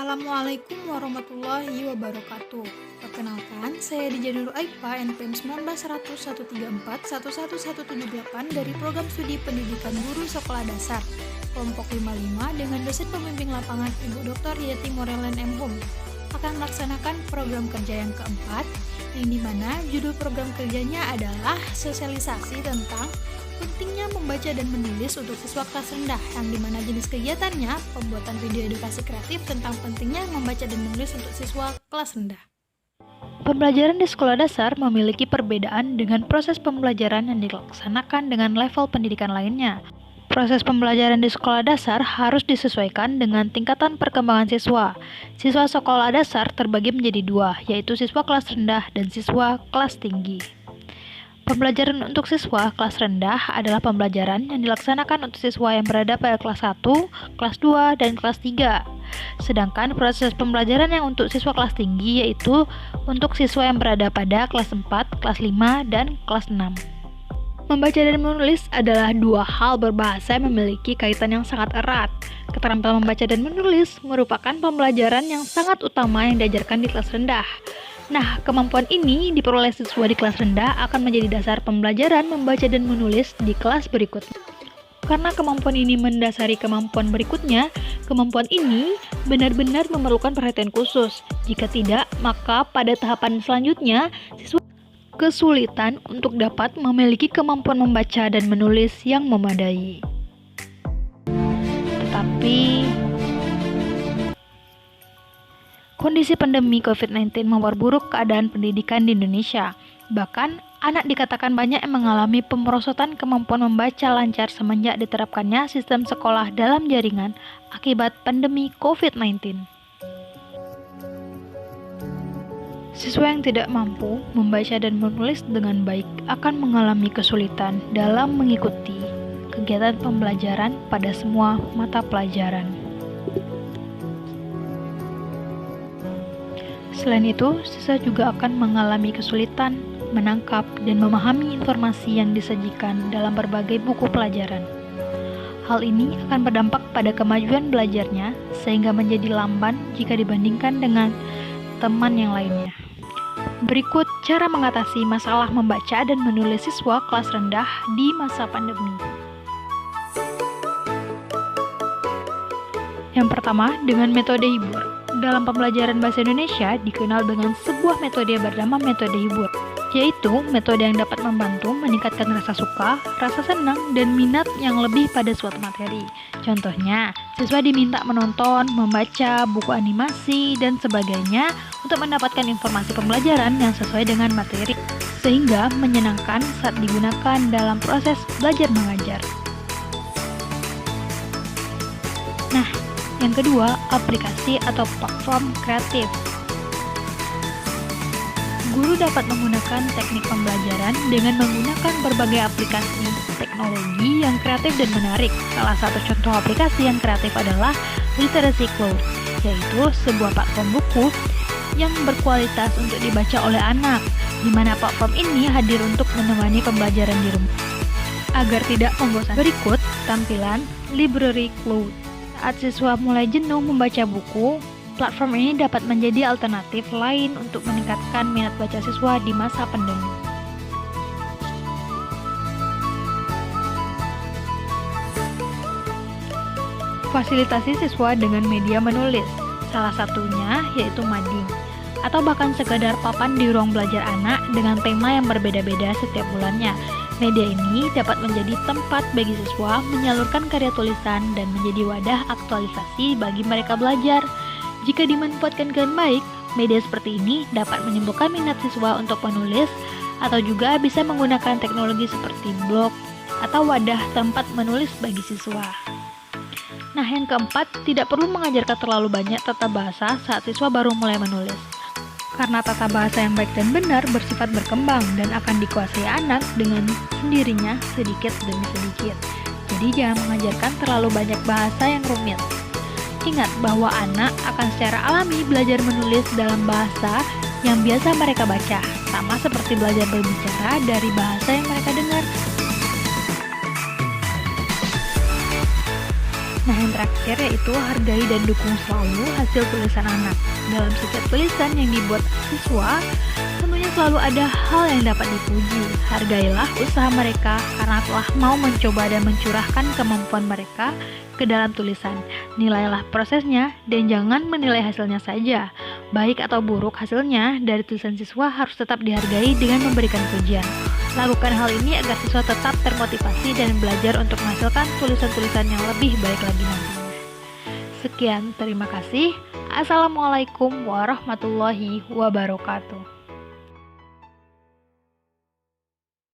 Assalamualaikum warahmatullahi wabarakatuh. Perkenalkan, saya Dija Nurul Aifa, NPM 19 134 11178 dari Program Studi Pendidikan Guru Sekolah Dasar, kelompok 55 dengan dosen pembimbing lapangan Ibu Dr. Yeti Morelen M. Hum, akan melaksanakan program kerja yang keempat, yang dimana judul program kerjanya adalah sosialisasi tentang pentingnya membaca dan menulis untuk siswa kelas rendah, yang dimana jenis kegiatannya pembuatan video edukasi kreatif tentang pentingnya membaca dan menulis untuk siswa kelas rendah. Pembelajaran di sekolah dasar memiliki perbedaan dengan proses pembelajaran yang dilaksanakan dengan level pendidikan lainnya. Proses pembelajaran di sekolah dasar harus disesuaikan dengan tingkatan perkembangan siswa. Siswa sekolah dasar terbagi menjadi dua, yaitu siswa kelas rendah dan siswa kelas tinggi. Pembelajaran untuk siswa kelas rendah adalah pembelajaran yang dilaksanakan untuk siswa yang berada pada kelas 1, kelas 2, dan kelas 3. Sedangkan proses pembelajaran yang untuk siswa kelas tinggi yaitu untuk siswa yang berada pada kelas 4, kelas 5, dan kelas 6. Membaca dan menulis adalah dua hal berbahasa yang memiliki kaitan yang sangat erat. Keterampilan membaca dan menulis merupakan pembelajaran yang sangat utama yang diajarkan di kelas rendah. Nah, kemampuan ini diperoleh siswa di kelas rendah akan menjadi dasar pembelajaran membaca dan menulis di kelas berikutnya. Karena kemampuan ini mendasari kemampuan berikutnya, kemampuan ini benar-benar memerlukan perhatian khusus. Jika tidak, maka pada tahapan selanjutnya, siswa kesulitan untuk dapat memiliki kemampuan membaca dan menulis yang memadai. Tetapi kondisi pandemi COVID-19 memperburuk keadaan pendidikan di Indonesia. Bahkan, anak dikatakan banyak yang mengalami pemerosotan kemampuan membaca lancar semenjak diterapkannya sistem sekolah dalam jaringan akibat pandemi COVID-19. Siswa yang tidak mampu membaca dan menulis dengan baik akan mengalami kesulitan dalam mengikuti kegiatan pembelajaran pada semua mata pelajaran. Selain itu, siswa juga akan mengalami kesulitan menangkap dan memahami informasi yang disajikan dalam berbagai buku pelajaran. Hal ini akan berdampak pada kemajuan belajarnya, sehingga menjadi lamban jika dibandingkan dengan teman yang lainnya. Berikut cara mengatasi masalah membaca dan menulis siswa kelas rendah di masa pandemi. Yang pertama, dengan metode hibur. Dalam pembelajaran bahasa Indonesia dikenal dengan sebuah metode bernama metode hibur, yaitu metode yang dapat membantu meningkatkan rasa suka, rasa senang, dan minat yang lebih pada suatu materi. Contohnya, siswa diminta menonton, membaca buku animasi, dan sebagainya untuk mendapatkan informasi pembelajaran yang sesuai dengan materi, sehingga menyenangkan saat digunakan dalam proses belajar mengajar. Nah, yang kedua, aplikasi atau platform kreatif. Guru dapat menggunakan teknik pembelajaran dengan menggunakan berbagai aplikasi teknologi yang kreatif dan menarik. Salah satu contoh aplikasi yang kreatif adalah Literacy Cloud, yaitu sebuah platform buku yang berkualitas untuk dibaca oleh anak, di mana platform ini hadir untuk menemani pembelajaran di rumah. Agar tidak membosankan, berikut tampilan Library Cloud. Saat siswa mulai jenuh membaca buku, platform ini dapat menjadi alternatif lain untuk meningkatkan minat baca siswa di masa pandemi. Fasilitasi siswa dengan media menulis, salah satunya yaitu mading, atau bahkan sekadar papan di ruang belajar anak dengan tema yang berbeda-beda setiap bulannya. Media ini dapat menjadi tempat bagi siswa menyalurkan karya tulisan dan menjadi wadah aktualisasi bagi mereka belajar. Jika dimanfaatkan dengan baik, media seperti ini dapat menimbulkan minat siswa untuk menulis, atau juga bisa menggunakan teknologi seperti blog atau wadah tempat menulis bagi siswa. Nah, yang keempat, tidak perlu mengajarkan terlalu banyak tata bahasa saat siswa baru mulai menulis. Karena tata bahasa yang baik dan benar bersifat berkembang dan akan dikuasai anak dengan sendirinya sedikit demi sedikit. Jadi jangan mengajarkan terlalu banyak bahasa yang rumit. Ingat bahwa anak akan secara alami belajar menulis dalam bahasa yang biasa mereka baca, sama seperti belajar berbicara dari bahasa yang mereka dengar. Nah, yang terakhir yaitu hargai dan dukung selalu hasil tulisan anak. Dalam setiap tulisan yang dibuat siswa, tentunya selalu ada hal yang dapat dipuji. Hargailah usaha mereka karena telah mau mencoba dan mencurahkan kemampuan mereka ke dalam tulisan. Nilailah prosesnya dan jangan menilai hasilnya saja. Baik atau buruk hasilnya dari tulisan siswa harus tetap dihargai dengan memberikan pujian. Lakukan hal ini agar siswa tetap termotivasi dan belajar untuk menghasilkan tulisan-tulisan yang lebih baik lagi nantinya. Sekian, terima kasih. Assalamualaikum warahmatullahi wabarakatuh.